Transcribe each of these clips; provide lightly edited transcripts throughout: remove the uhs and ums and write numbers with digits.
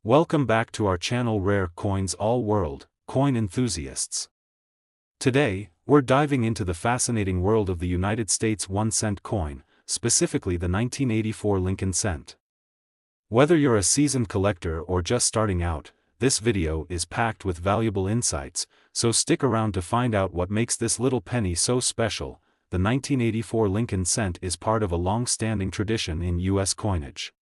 Welcome back to our channel Rare Coins All World, Coin Enthusiasts. Today, we're diving into the fascinating world of the United States 1-cent coin, specifically the 1984 Lincoln cent. Whether you're a seasoned collector or just starting out, this video is packed with valuable insights, so stick around to find out what makes this little penny so special. The 1984 Lincoln cent is part of a long-standing tradition in U.S. coinage.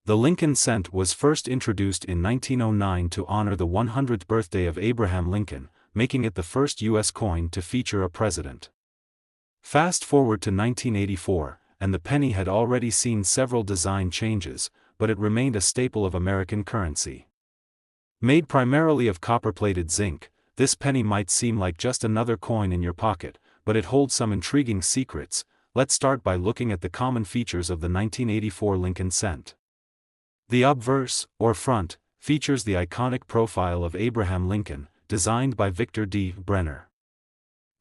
The Lincoln cent was first introduced in 1909 to honor the 100th birthday of Abraham Lincoln, making it the first U.S. coin to feature a president. Fast forward to 1984, and the penny had already seen several design changes, but it remained a staple of American currency. Made primarily of copper-plated zinc, this penny might seem like just another coin in your pocket, but it holds some intriguing secrets. Let's start by looking at the common features of the 1984 Lincoln cent. The obverse, or front, features the iconic profile of Abraham Lincoln, designed by Victor D. Brenner.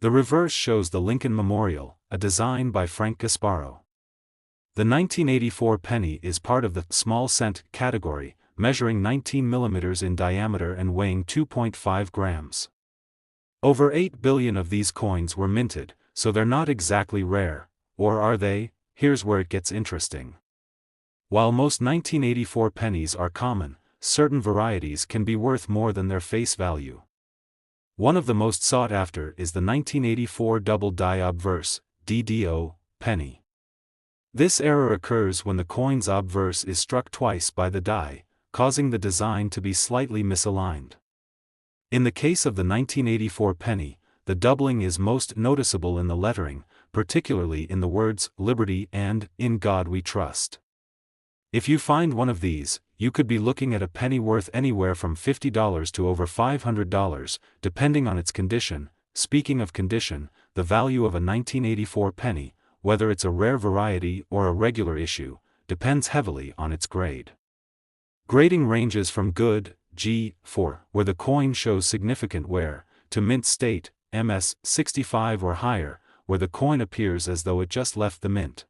The reverse shows the Lincoln Memorial, a design by Frank Gasparo. The 1984 penny is part of the small cent category, measuring 19 mm in diameter and weighing 2.5 grams. Over 8 billion of these coins were minted, so they're not exactly rare, or are they? Here's where it gets interesting. While most 1984 pennies are common, certain varieties can be worth more than their face value. One of the most sought after is the 1984 Double Die Obverse, DDO, penny. This error occurs when the coin's obverse is struck twice by the die, causing the design to be slightly misaligned. In the case of the 1984 penny, the doubling is most noticeable in the lettering, particularly in the words "Liberty" and "In God We Trust." If you find one of these, you could be looking at a penny worth anywhere from $50 to over $500, depending on its condition. Speaking of condition, the value of a 1984 penny, whether it's a rare variety or a regular issue, depends heavily on its grade. Grading ranges from good, G4, where the coin shows significant wear, to mint state, MS 65 or higher, where the coin appears as though it just left the mint.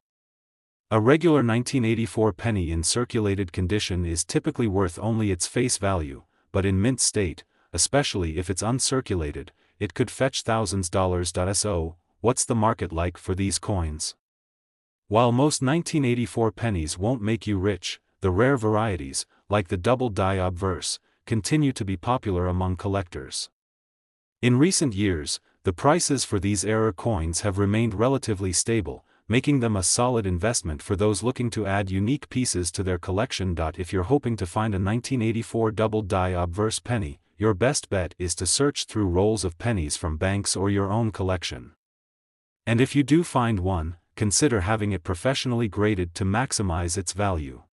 A regular 1984 penny in circulated condition is typically worth only its face value, but in mint state, especially if it's uncirculated, it could fetch thousands. So, what's the market like for these coins? While most 1984 pennies won't make you rich, the rare varieties, like the Double Die Obverse, continue to be popular among collectors. In recent years, the prices for these error coins have remained relatively stable, making them a solid investment for those looking to add unique pieces to their collection. If you're hoping to find a 1984 Double Die Obverse penny, your best bet is to search through rolls of pennies from banks or your own collection. And if you do find one, consider having it professionally graded to maximize its value.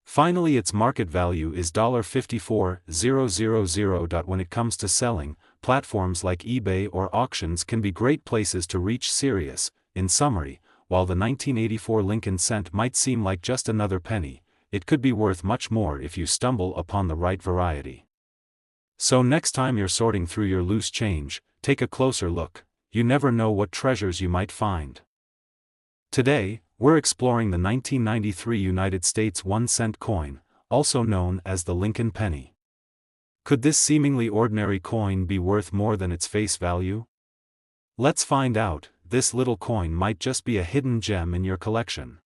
Finally, its market value is $54,000. When it comes to selling, platforms like eBay or auctions can be great places to reach serious. In summary, while the 1984 Lincoln cent might seem like just another penny, it could be worth much more if you stumble upon the right variety. So next time you're sorting through your loose change, take a closer look. You never know what treasures you might find. Today, we're exploring the 1993 United States 1-cent coin, also known as the Lincoln penny. Could this seemingly ordinary coin be worth more than its face value? Let's find out. This little coin might just be a hidden gem in your collection.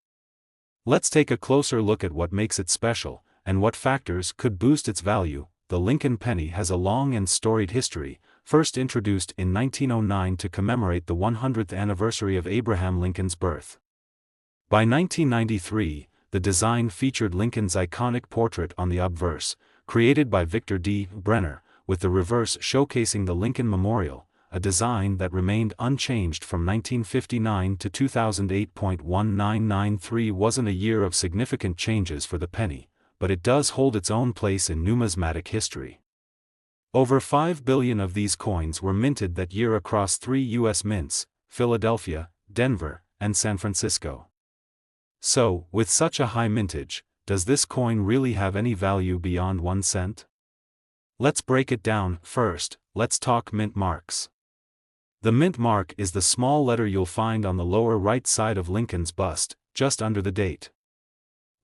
Let's take a closer look at what makes it special, and what factors could boost its value. The Lincoln penny has a long and storied history, first introduced in 1909 to commemorate the 100th anniversary of Abraham Lincoln's birth. By 1993, the design featured Lincoln's iconic portrait on the obverse, created by Victor D. Brenner, with the reverse showcasing the Lincoln Memorial, a design that remained unchanged from 1959 to 2008. 1993 wasn't a year of significant changes for the penny, but it does hold its own place in numismatic history. Over 5 billion of these coins were minted that year across 3 U.S. mints, Philadelphia, Denver, and San Francisco. So, with such a high mintage, does this coin really have any value beyond 1 cent? Let's break it down. First, let's talk mint marks. The mint mark is the small letter you'll find on the lower right side of Lincoln's bust, just under the date.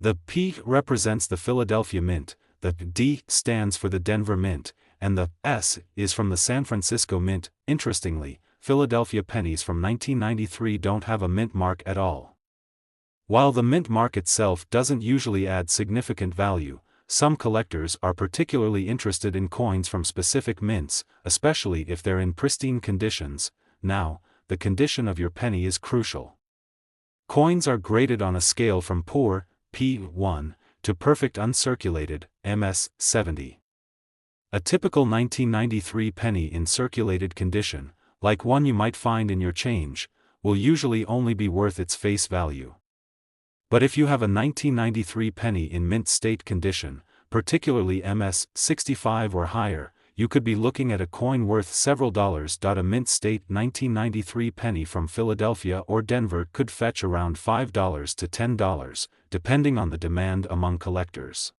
The P represents the Philadelphia Mint, the D stands for the Denver Mint, and the S is from the San Francisco Mint. Interestingly, Philadelphia pennies from 1993 don't have a mint mark at all. While the mint mark itself doesn't usually add significant value, some collectors are particularly interested in coins from specific mints, especially if they're in pristine conditions. Now, the condition of your penny is crucial. Coins are graded on a scale from poor, P1, to perfect uncirculated, MS70. A typical 1993 penny in circulated condition, like one you might find in your change, will usually only be worth its face value. But if you have a 1993 penny in mint state condition, particularly MS65 or higher, you could be looking at a coin worth several dollars. A mint state 1993 penny from Philadelphia or Denver could fetch around $5 to $10, depending on the demand among collectors.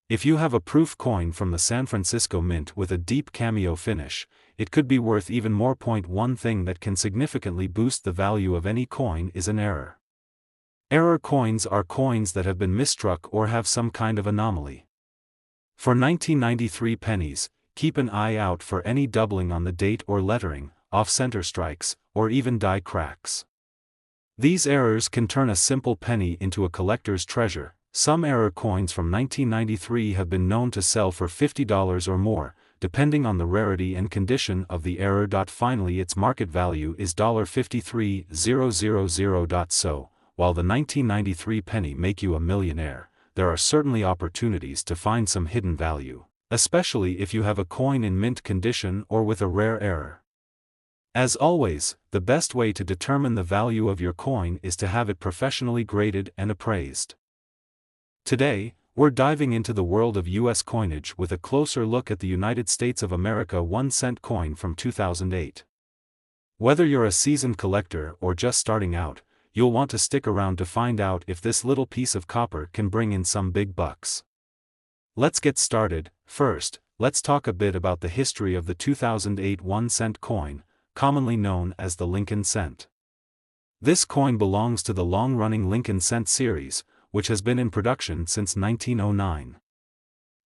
If you have a proof coin from the San Francisco Mint with a deep cameo finish, it could be worth even more. One thing that can significantly boost the value of any coin is an error. Error coins are coins that have been misstruck or have some kind of anomaly. For 1993 pennies, keep an eye out for any doubling on the date or lettering, off-center strikes, or even die cracks. These errors can turn a simple penny into a collector's treasure. Some error coins from 1993 have been known to sell for $50 or more, depending on the rarity and condition of the error. Finally, its market value is $53,000. So, while the 1993 penny make you a millionaire, there are certainly opportunities to find some hidden value, especially if you have a coin in mint condition or with a rare error. As always, the best way to determine the value of your coin is to have it professionally graded and appraised. Today, we're diving into the world of U.S. coinage with a closer look at the United States of America 1-cent coin from 2008. Whether you're a seasoned collector or just starting out, you'll want to stick around to find out if this little piece of copper can bring in some big bucks. Let's get started. First, let's talk a bit about the history of the 2008 1-cent coin, commonly known as the Lincoln cent. This coin belongs to the long-running Lincoln cent series, which has been in production since 1909.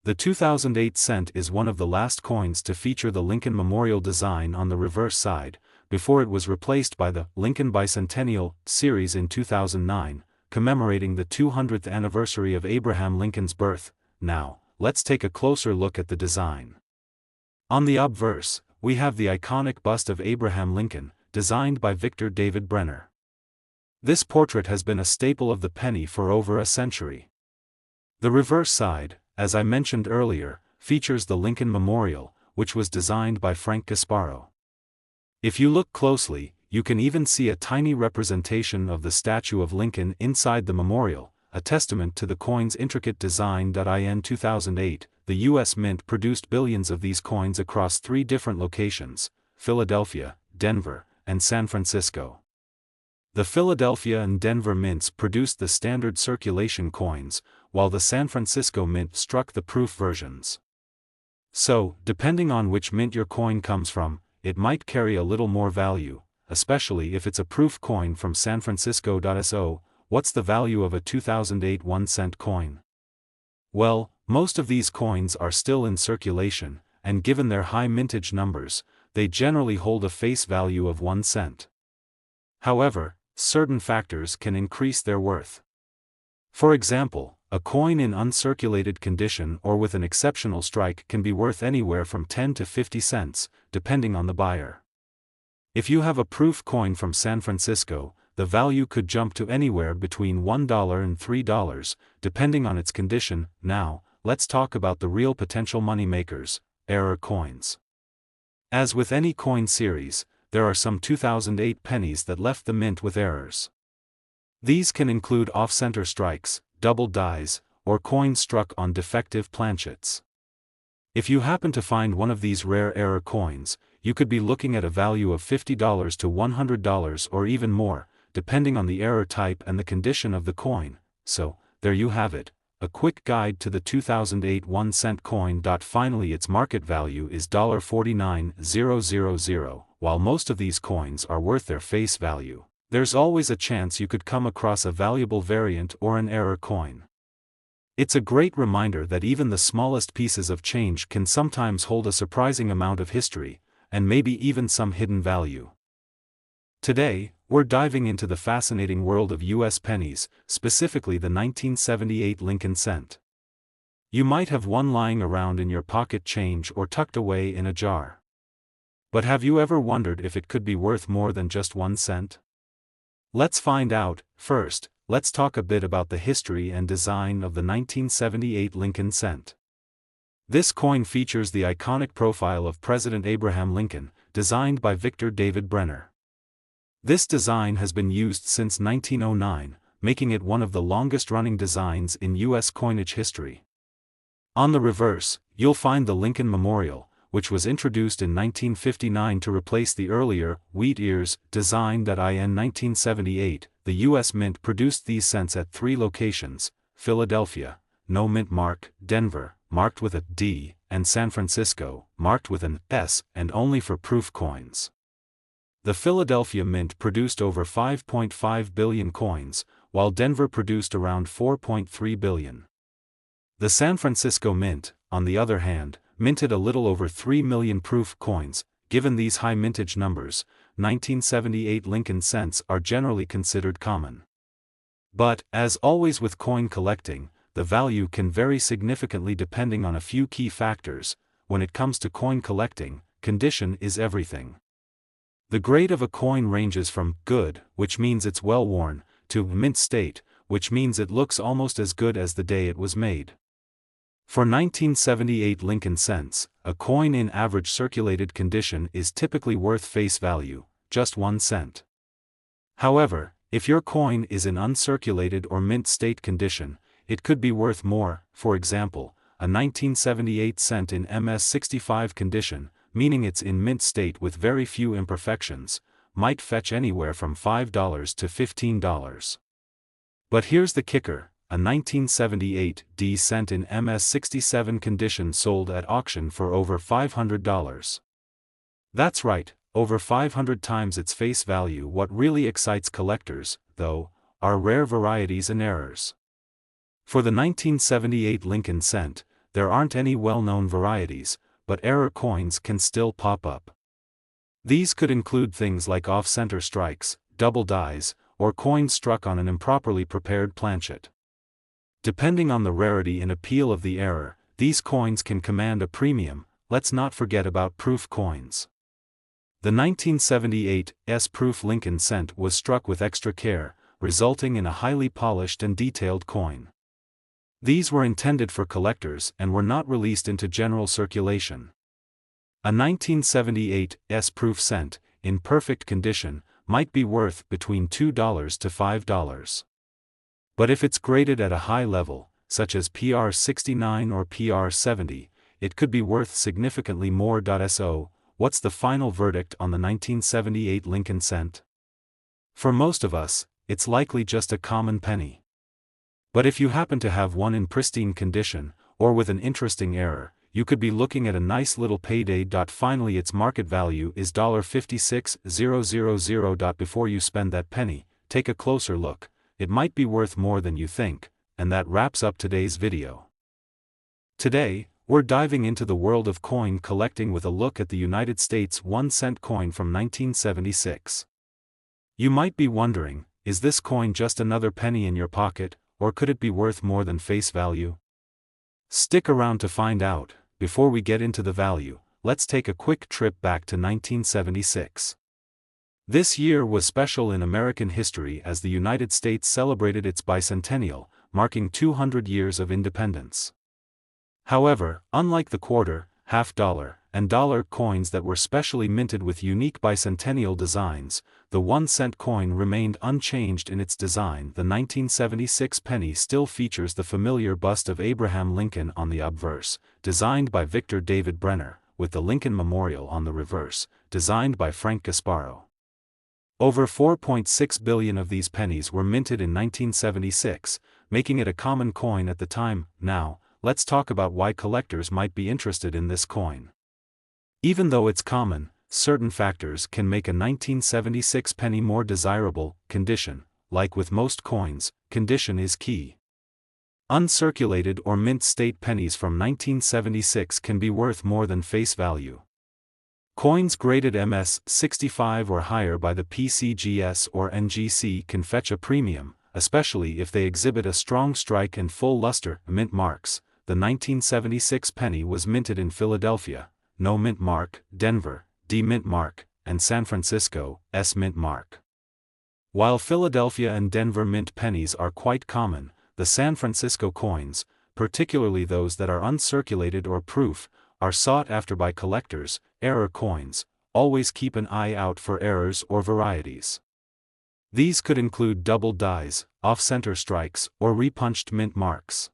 The 2008 cent is one of the last coins to feature the Lincoln Memorial design on the reverse side, before it was replaced by the Lincoln Bicentennial series in 2009, commemorating the 200th anniversary of Abraham Lincoln's birth. Now, let's take a closer look at the design. On the obverse, we have the iconic bust of Abraham Lincoln, designed by Victor David Brenner. This portrait has been a staple of the penny for over a century. The reverse side, as I mentioned earlier, features the Lincoln Memorial, which was designed by Frank Gasparo. If you look closely, you can even see a tiny representation of the statue of Lincoln inside the memorial, a testament to the coin's intricate design. In 2008, the U.S. Mint produced billions of these coins across 3 different locations: Philadelphia, Denver, and San Francisco. The Philadelphia and Denver mints produced the standard circulation coins, while the San Francisco Mint struck the proof versions. So, depending on which mint your coin comes from, it might carry a little more value, especially if it's a proof coin from San Francisco. So, what's the value of a 2008 1-cent coin? Well, most of these coins are still in circulation, and given their high mintage numbers, they generally hold a face value of 1 cent. However, certain factors can increase their worth. For example, a coin in uncirculated condition or with an exceptional strike can be worth anywhere from 10 to 50 cents, depending on the buyer. If you have a proof coin from San Francisco, the value could jump to anywhere between $1 and $3, depending on its condition. Now, let's talk about the real potential moneymakers, error coins. As with any coin series, there are some 2008 pennies that left the mint with errors. These can include off-center strikes, double dies, or coins struck on defective planchets. If you happen to find one of these rare error coins, you could be looking at a value of $50 to $100 or even more, depending on the error type and the condition of the coin. So, there you have it, a quick guide to the 2008 1-cent coin. Finally, its market value is $49,000. While most of these coins are worth their face value, there's always a chance you could come across a valuable variant or an error coin. It's a great reminder that even the smallest pieces of change can sometimes hold a surprising amount of history, and maybe even some hidden value. Today, we're diving into the fascinating world of U.S. pennies, specifically the 1978 Lincoln cent. You might have one lying around in your pocket change or tucked away in a jar. But have you ever wondered if it could be worth more than just 1 cent? Let's find out. First, let's talk a bit about the history and design of the 1978 Lincoln cent. This coin features the iconic profile of President Abraham Lincoln, designed by Victor David Brenner. This design has been used since 1909, making it one of the longest-running designs in U.S. coinage history. On the reverse, you'll find the Lincoln Memorial, which was introduced in 1959 to replace the earlier, wheat ears, design that in 1978. The U.S. Mint produced these cents at 3 locations: Philadelphia, no mint mark; Denver, marked with a D, and San Francisco, marked with an S, and only for proof coins. The Philadelphia Mint produced over 5.5 billion coins, while Denver produced around 4.3 billion. The San Francisco Mint, on the other hand, minted a little over 3 million proof coins. Given these high mintage numbers, 1978 Lincoln cents are generally considered common. But, as always with coin collecting, the value can vary significantly depending on a few key factors. When it comes to coin collecting, condition is everything. The grade of a coin ranges from good, which means it's well worn, to mint state, which means it looks almost as good as the day it was made. For 1978 Lincoln cents, a coin in average circulated condition is typically worth face value, just 1 cent. However, if your coin is in uncirculated or mint state condition, it could be worth more. For example, a 1978 cent in MS-65 condition, meaning it's in mint state with very few imperfections, might fetch anywhere from $5 to $15. But here's the kicker: a 1978 D cent in MS-67 condition sold at auction for over $500. That's right, over 500 times its face value. What really excites collectors, though, are rare varieties and errors. For the 1978 Lincoln cent, there aren't any well-known varieties, but error coins can still pop up. These could include things like off-center strikes, double dies, or coins struck on an improperly prepared planchet. Depending on the rarity and appeal of the error, these coins can command a premium. Let's not forget about proof coins. The 1978 S-proof Lincoln cent was struck with extra care, resulting in a highly polished and detailed coin. These were intended for collectors and were not released into general circulation. A 1978 S-proof cent, in perfect condition, might be worth between $2 to $5. But if it's graded at a high level, such as PR 69 or PR 70, it could be worth significantly more. So, what's the final verdict on the 1978 Lincoln cent? For most of us, it's likely just a common penny. But if you happen to have one in pristine condition, or with an interesting error, you could be looking at a nice little payday. Finally, its market value is $56,000. Before you spend that penny, take a closer look. It might be worth more than you think. And that wraps up today's video. Today, we're diving into the world of coin collecting with a look at the United States 1-cent coin from 1976. You might be wondering, is this coin just another penny in your pocket, or could it be worth more than face value? Stick around to find out. Before we get into the value, let's take a quick trip back to 1976. This year was special in American history as the United States celebrated its bicentennial, marking 200 years of independence. However, unlike the quarter, half-dollar, and dollar coins that were specially minted with unique bicentennial designs, the 1-cent coin remained unchanged in its design. The 1976 penny still features the familiar bust of Abraham Lincoln on the obverse, designed by Victor David Brenner, with the Lincoln Memorial on the reverse, designed by Frank Gasparo. Over 4.6 billion of these pennies were minted in 1976, making it a common coin at the time. Now, let's talk about why collectors might be interested in this coin. Even though it's common, certain factors can make a 1976 penny more desirable. Condition. Like with most coins, condition is key. Uncirculated or mint state pennies from 1976 can be worth more than face value. Coins graded MS-65 or higher by the PCGS or NGC can fetch a premium, especially if they exhibit a strong strike and full luster. Mint marks. The 1976 penny was minted in Philadelphia, no mint mark, Denver, D mint mark, and San Francisco, S mint mark. While Philadelphia and Denver mint pennies are quite common, the San Francisco coins, particularly those that are uncirculated or proof, are sought after by collectors. Error coins. Always keep an eye out for errors or varieties. These could include double dies, off-center strikes, or repunched mint marks.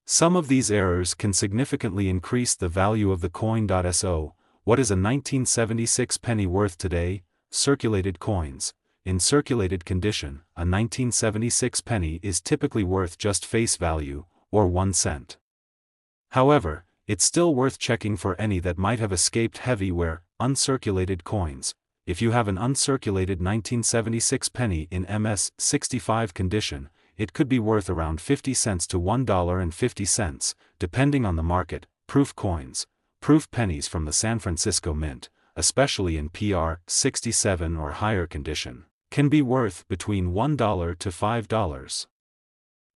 Some of these errors can significantly increase the value of the coin. So, what is a 1976 penny worth today? Circulated coins. In circulated condition, a 1976 penny is typically worth just face value, or 1 cent. However, it's still worth checking for any that might have escaped heavyware. Uncirculated coins. If you have an uncirculated 1976 penny in MS-65 condition, it could be worth around 50 cents to $1.50, depending on the market. Proof coins. Proof pennies from the San Francisco Mint, especially in PR-67 or higher condition, can be worth between $1 to $5.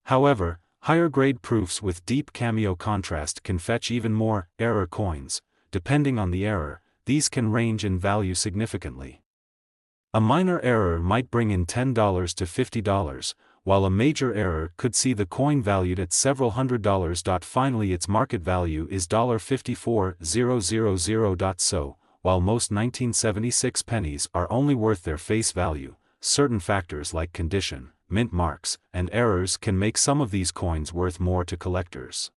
However, higher-grade proofs with deep cameo contrast can fetch even more. Error coins. Depending on the error, these can range in value significantly. A minor error might bring in $10 to $50, while a major error could see the coin valued at several $100s. Finally, its market value is $54000. So, while most 1976 pennies are only worth their face value, certain factors like condition, mint marks, and errors can make some of these coins worth more to collectors.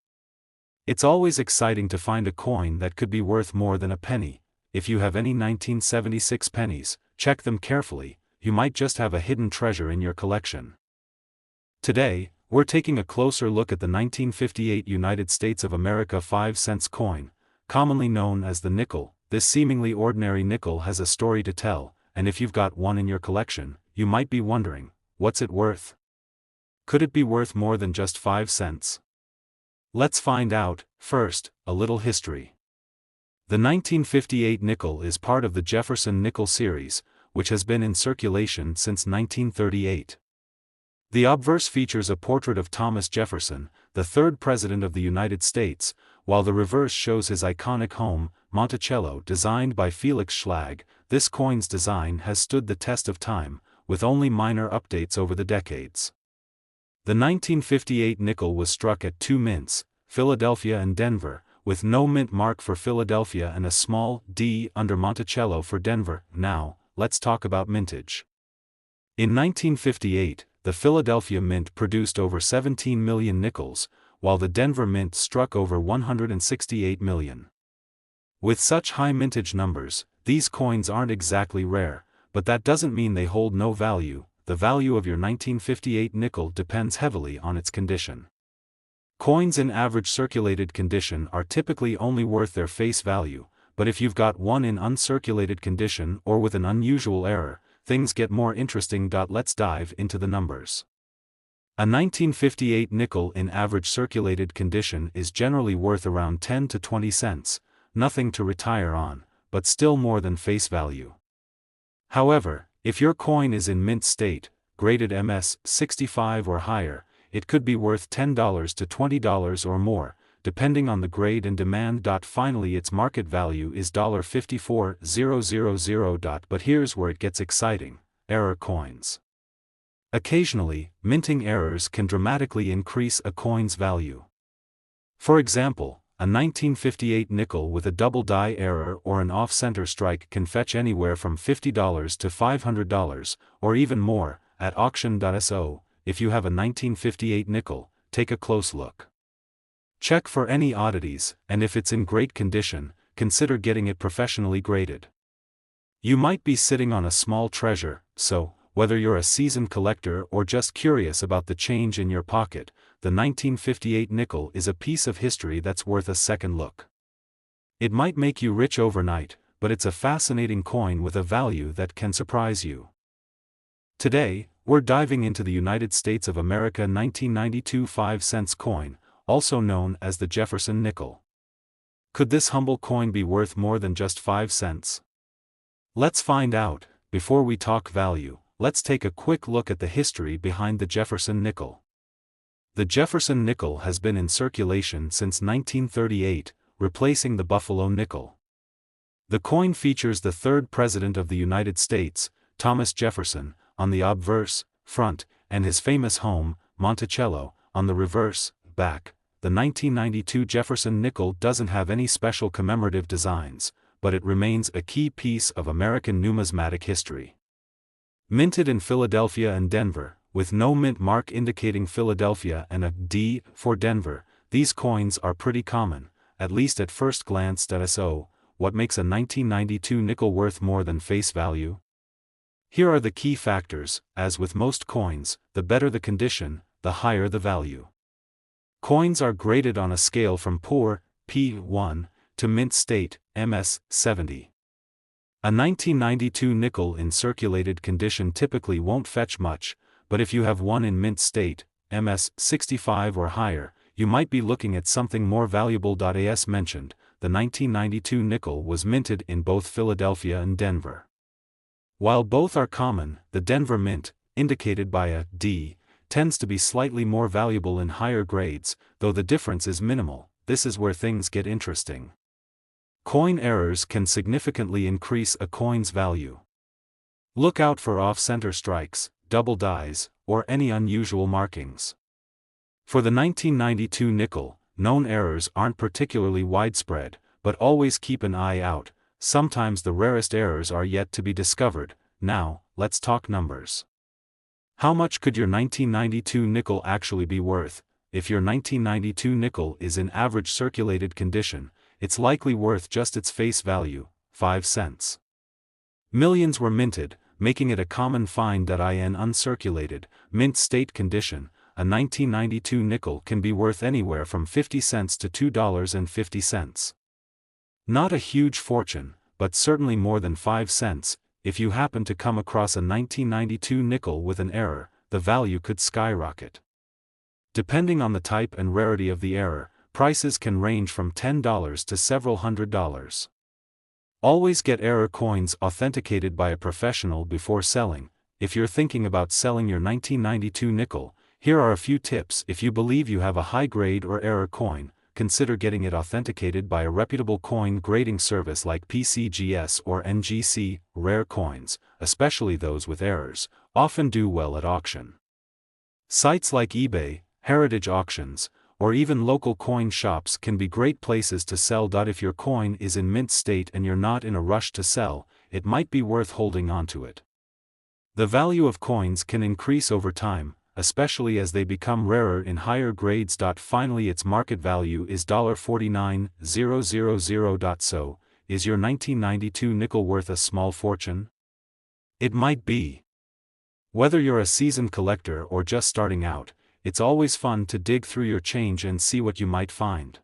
It's always exciting to find a coin that could be worth more than a penny. If you have any 1976 pennies, check them carefully. You might just have a hidden treasure in your collection. Today, we're taking a closer look at the 1958 United States of America 5-cent coin, commonly known as the nickel. This seemingly ordinary nickel has a story to tell, and if you've got one in your collection, you might be wondering, what's it worth? Could it be worth more than just 5 cents? Let's find out. First, a little history. The 1958 nickel is part of the Jefferson nickel series, which has been in circulation since 1938. The obverse features a portrait of Thomas Jefferson, the third President of the United States, while the reverse shows his iconic home, Monticello, designed by Felix Schlag. This coin's design has stood the test of time, with only minor updates over the decades. The 1958 nickel was struck at 2 mints, Philadelphia and Denver, with no mint mark for Philadelphia and a small D under Monticello for Denver. Now, let's talk about mintage. In 1958, the Philadelphia Mint produced over 17 million nickels, while the Denver Mint struck over 168 million. With such high mintage numbers, these coins aren't exactly rare, but that doesn't mean they hold no value. The value of your 1958 nickel depends heavily on its condition. Coins in average circulated condition are typically only worth their face value, but if you've got one in uncirculated condition or with an unusual error, things get more interesting. Let's dive into the numbers. A 1958 nickel in average circulated condition is generally worth around 10 to 20 cents, nothing to retire on, but still more than face value. However, if your coin is in mint state, graded MS-65 or higher, it could be worth $10 to $20 or more, depending on the grade and demand. Finally, its market value is $54000. But here's where it gets exciting: error coins. Occasionally, minting errors can dramatically increase a coin's value. For example, a 1958 nickel with a double die error or an off-center strike can fetch anywhere from $50 to $500, or even more, at auction. So, if you have a 1958 nickel, take a close look. Check for any oddities, and if it's in great condition, consider getting it professionally graded. You might be sitting on a small treasure, so, whether you're a seasoned collector or just curious about the change in your pocket, the 1958 nickel is a piece of history that's worth a second look. It might make you rich overnight, but it's a fascinating coin with a value that can surprise you. Today, we're diving into the United States of America 1992 5-cent coin, also known as the Jefferson nickel. Could this humble coin be worth more than just 5 cents? Let's find out. Before we talk value, let's take a quick look at the history behind the Jefferson nickel. The Jefferson nickel has been in circulation since 1938, replacing the Buffalo nickel. The coin features the third president of the United States, Thomas Jefferson, on the obverse, front, and his famous home, Monticello, on the reverse, back. The 1992 Jefferson nickel doesn't have any special commemorative designs, but it remains a key piece of American numismatic history. Minted in Philadelphia and Denver, with no mint mark indicating Philadelphia and a D for Denver, these coins are pretty common, at least at first glance. So, what makes a 1992 nickel worth more than face value? Here are the key factors. As with most coins, the better the condition, the higher the value. Coins are graded on a scale from poor, P1, to mint state, MS, 70. A 1992 nickel in circulated condition typically won't fetch much, but if you have one in mint state, MS, 65 or higher, you might be looking at something more valuable. As mentioned, the 1992 nickel was minted in both Philadelphia and Denver. While both are common, the Denver mint, indicated by a D, tends to be slightly more valuable in higher grades, though the difference is minimal. This is where things get interesting. Coin errors can significantly increase a coin's value. Look out for off-center strikes, double dies, or any unusual markings. For the 1992 nickel, known errors aren't particularly widespread, but always keep an eye out. Sometimes the rarest errors are yet to be discovered. Now, let's talk numbers. How much could your 1992 nickel actually be worth? If your 1992 nickel is in average circulated condition, it's likely worth just its face value, 5 cents. Millions were minted, making it a common find. In uncirculated, mint state condition, a 1992 nickel can be worth anywhere from 50 cents to $2.50. Not a huge fortune, but certainly more than 5 cents. If you happen to come across a 1992 nickel with an error, the value could skyrocket. Depending on the type and rarity of the error, prices can range from $10 to several $100s. Always get error coins authenticated by a professional before selling. If you're thinking about selling your 1992 nickel, here are a few tips. If you believe you have a high grade or error coin, consider getting it authenticated by a reputable coin grading service like PCGS or NGC. Rare coins, especially those with errors, often do well at auction. Sites like eBay, heritage auctions, or even local coin shops can be great places to sell. If your coin is in mint state and you're not in a rush to sell, it might be worth holding onto it. The value of coins can increase over time, especially as they become rarer in higher grades. Finally, its market value is $49,000. So, is your 1992 nickel worth a small fortune? It might be. Whether you're a seasoned collector or just starting out, it's always fun to dig through your change and see what you might find.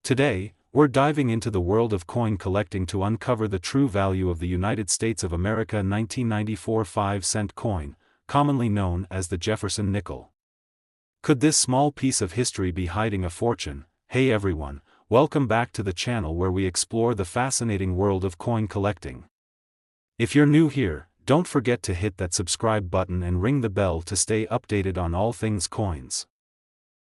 Today, we're diving into the world of coin collecting to uncover the true value of the United States of America 1994 5-cent coin, commonly known as the Jefferson nickel. Could this small piece of history be hiding a fortune? Hey everyone, welcome back to the channel where we explore the fascinating world of coin collecting. If you're new here, don't forget to hit that subscribe button and ring the bell to stay updated on all things coins.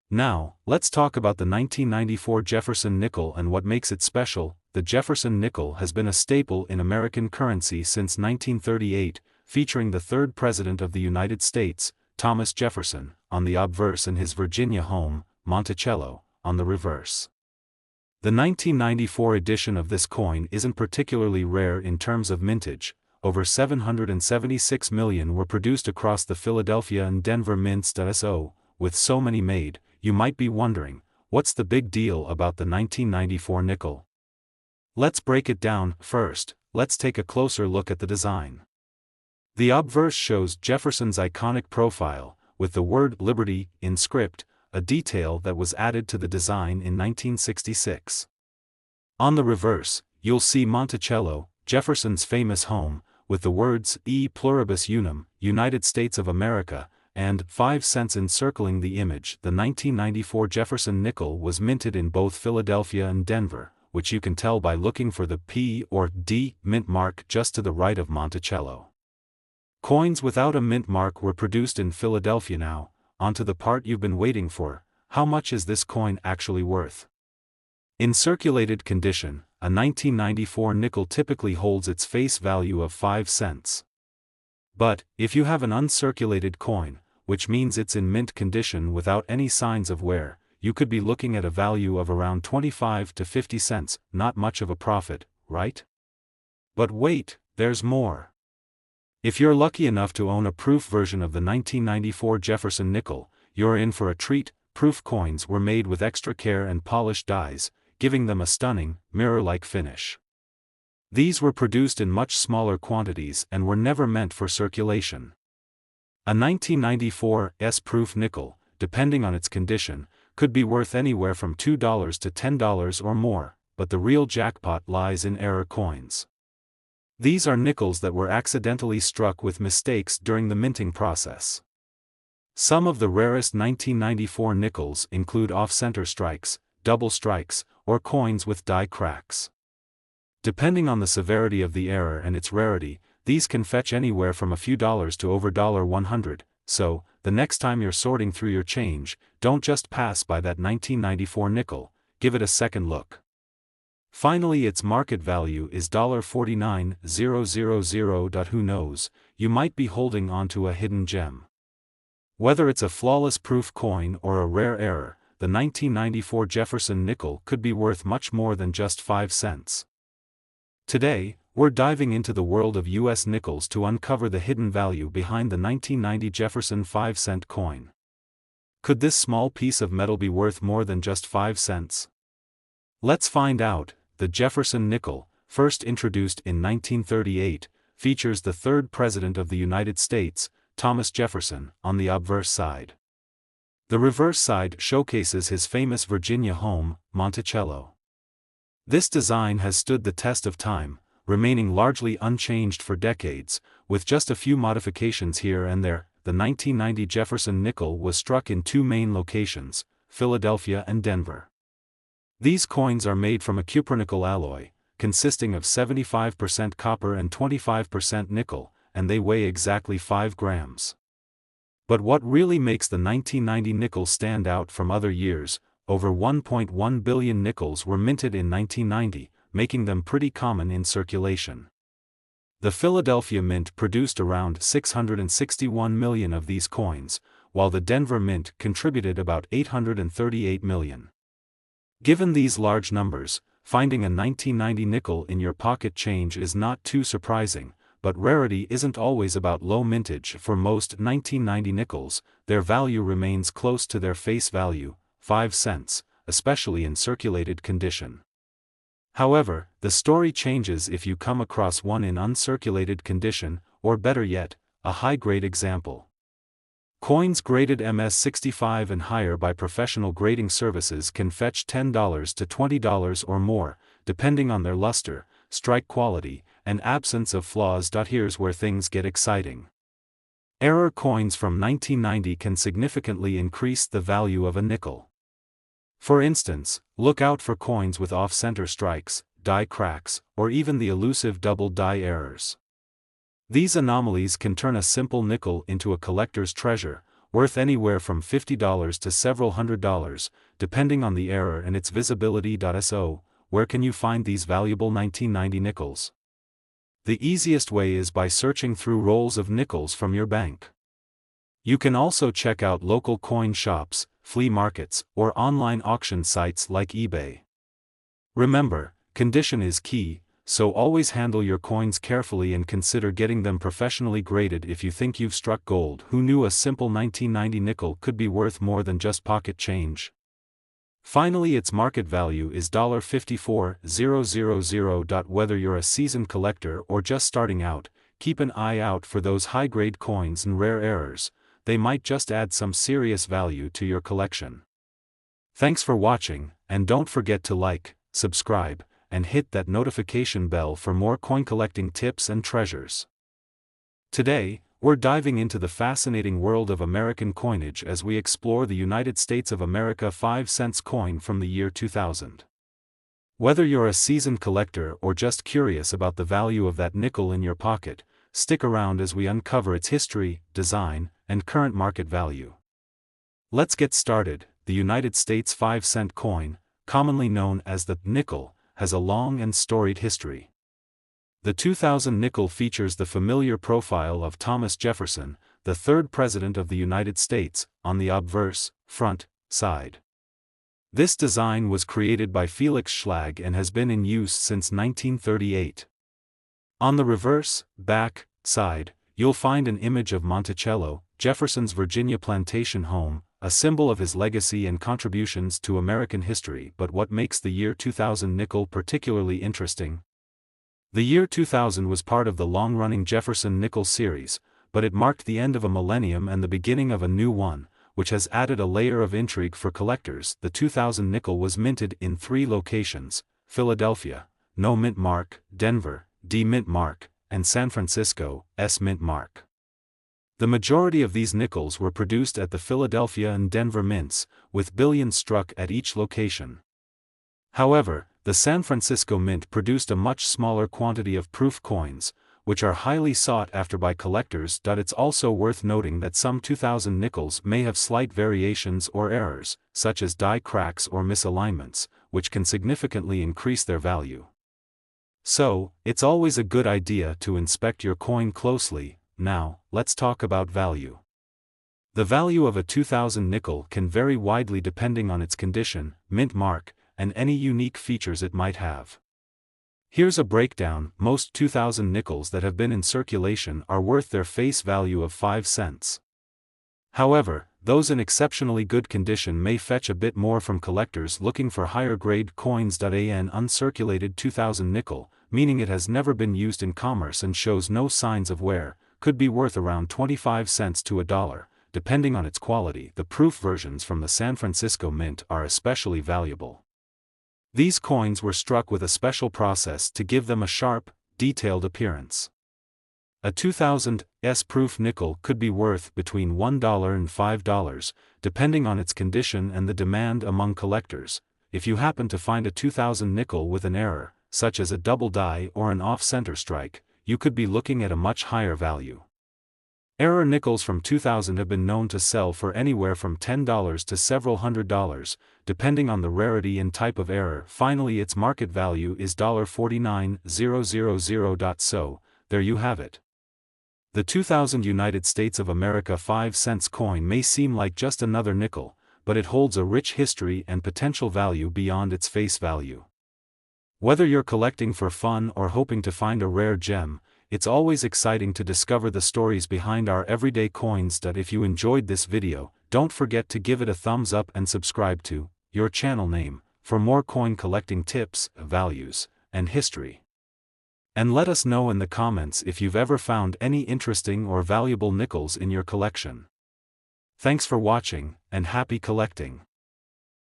Now, let's talk about the 1994 Jefferson nickel and what makes it special. The Jefferson nickel has been a staple in American currency since 1938, featuring the third president of the United States, Thomas Jefferson, on the obverse and his Virginia home, Monticello, on the reverse. The 1994 edition of this coin isn't particularly rare in terms of mintage. Over 776 million were produced across the Philadelphia and Denver mints. So, with so many made, you might be wondering, what's the big deal about the 1994 nickel? Let's break it down. First, let's take a closer look at the design. The obverse shows Jefferson's iconic profile, with the word Liberty in script, a detail that was added to the design in 1966. On the reverse, you'll see Monticello, Jefferson's famous home, with the words E pluribus unum, United States of America, and 5 cents encircling the image. The 1994 Jefferson nickel was minted in both Philadelphia and Denver, which you can tell by looking for the P or D mint mark just to the right of Monticello. Coins without a mint mark were produced in Philadelphia. Now, onto the part you've been waiting for. How much is this coin actually worth? In circulated condition, a 1994 nickel typically holds its face value of 5 cents. But, if you have an uncirculated coin, which means it's in mint condition without any signs of wear, you could be looking at a value of around 25 to 50 cents, not much of a profit, right? But wait, there's more. If you're lucky enough to own a proof version of the 1994 Jefferson nickel, you're in for a treat. Proof coins were made with extra care and polished dies, giving them a stunning, mirror-like finish. These were produced in much smaller quantities and were never meant for circulation. A 1994 S-proof nickel, depending on its condition, could be worth anywhere from $2 to $10 or more, but the real jackpot lies in error coins. These are nickels that were accidentally struck with mistakes during the minting process. Some of the rarest 1994 nickels include off-center strikes, double strikes, or coins with die cracks. Depending on the severity of the error and its rarity, these can fetch anywhere from a few dollars to over $100, so, the next time you're sorting through your change, don't just pass by that 1994 nickel, give it a second look. Finally, its market value is $49,000. Who knows, you might be holding onto a hidden gem. Whether it's a flawless proof coin or a rare error, the 1994 Jefferson nickel could be worth much more than just 5 cents. Today, we're diving into the world of U.S. nickels to uncover the hidden value behind the 1990 Jefferson 5-cent coin. Could this small piece of metal be worth more than just 5 cents? Let's find out. The Jefferson nickel, first introduced in 1938, features the third President of the United States, Thomas Jefferson, on the obverse side. The reverse side showcases his famous Virginia home, Monticello. This design has stood the test of time, remaining largely unchanged for decades, with just a few modifications here and there. The 1990 Jefferson nickel was struck in two main locations, Philadelphia and Denver. These coins are made from a cupronickel alloy, consisting of 75% copper and 25% nickel, and they weigh exactly 5 grams. But what really makes the 1990 nickel stand out from other years, over 1.1 billion nickels were minted in 1990, making them pretty common in circulation. The Philadelphia Mint produced around 661 million of these coins, while the Denver Mint contributed about 838 million. Given these large numbers, finding a 1990 nickel in your pocket change is not too surprising, but rarity isn't always about low mintage. For most 1990 nickels, their value remains close to their face value, 5 cents, especially in circulated condition. However, the story changes if you come across one in uncirculated condition, or better yet, a high-grade example. Coins graded MS-65 and higher by professional grading services can fetch $10 to $20 or more, depending on their luster, strike quality, and absence of flaws. Here's where things get exciting. Error coins from 1990 can significantly increase the value of a nickel. For instance, look out for coins with off-center strikes, die cracks, or even the elusive double die errors. These anomalies can turn a simple nickel into a collector's treasure, worth anywhere from $50 to several $100, depending on the error and its visibility. So, where can you find these valuable 1990 nickels? The easiest way is by searching through rolls of nickels from your bank. You can also check out local coin shops, flea markets, or online auction sites like eBay. Remember, condition is key, so always handle your coins carefully and consider getting them professionally graded if you think you've struck gold. Who knew a simple 1990 nickel could be worth more than just pocket change? Finally, its market value is $54,000. Whether you're a seasoned collector or just starting out, keep an eye out for those high-grade coins and rare errors. They might just add some serious value to your collection. Thanks for watching, and don't forget to like, subscribe, and hit that notification bell for more coin collecting tips and treasures. Today, we're diving into the fascinating world of American coinage as we explore the United States of America 5-cent coin from the year 2000. Whether you're a seasoned collector or just curious about the value of that nickel in your pocket, stick around as we uncover its history, design, and current market value. Let's get started. The United States 5-cent coin, commonly known as the nickel, has a long and storied history. The 2000 nickel features the familiar profile of Thomas Jefferson, the third President of the United States, on the obverse, front, side. This design was created by Felix Schlag and has been in use since 1938. On the reverse, back, side, you'll find an image of Monticello, Jefferson's Virginia plantation home, a symbol of his legacy and contributions to American history. But what makes the year 2000 nickel particularly interesting? The year 2000 was part of the long-running Jefferson nickel series, but it marked the end of a millennium and the beginning of a new one, which has added a layer of intrigue for collectors. The 2000 nickel was minted in 3 locations: Philadelphia, No mint mark; Denver, D mint mark; and San Francisco, S mint mark. The majority of these nickels were produced at the Philadelphia and Denver mints, with billions struck at each location. However, the San Francisco mint produced a much smaller quantity of proof coins, which are highly sought after by collectors. It's also worth noting that some 2000 nickels may have slight variations or errors, such as die cracks or misalignments, which can significantly increase their value. So, it's always a good idea to inspect your coin closely. Now, let's talk about value. The value of a 2000 nickel can vary widely depending on its condition, mint mark, and any unique features it might have. Here's a breakdown. Most 2000 nickels that have been in circulation are worth their face value of 5 cents. However, those in exceptionally good condition may fetch a bit more from collectors looking for higher grade coins. An uncirculated 2000 nickel, meaning it has never been used in commerce and shows no signs of wear, could be worth around 25 cents to $1, depending on its quality. The proof versions from the San Francisco Mint are especially valuable. These coins were struck with a special process to give them a sharp, detailed appearance. A 2000's proof nickel could be worth between $1 and $5, depending on its condition and the demand among collectors. If you happen to find a 2000 nickel with an error, such as a double die or an off-center strike, you could be looking at a much higher value. Error nickels from 2000 have been known to sell for anywhere from $10 to several $100s, depending on the rarity and type of error. Finally, its market value is $49,000. So, there you have it. The 2000 United States of America 5-cent coin may seem like just another nickel, but it holds a rich history and potential value beyond its face value. Whether you're collecting for fun or hoping to find a rare gem, it's always exciting to discover the stories behind our everyday coins. If you enjoyed this video, don't forget to give it a thumbs up and subscribe to your channel name for more coin collecting tips, values, and history. And let us know in the comments if you've ever found any interesting or valuable nickels in your collection. Thanks for watching, and happy collecting.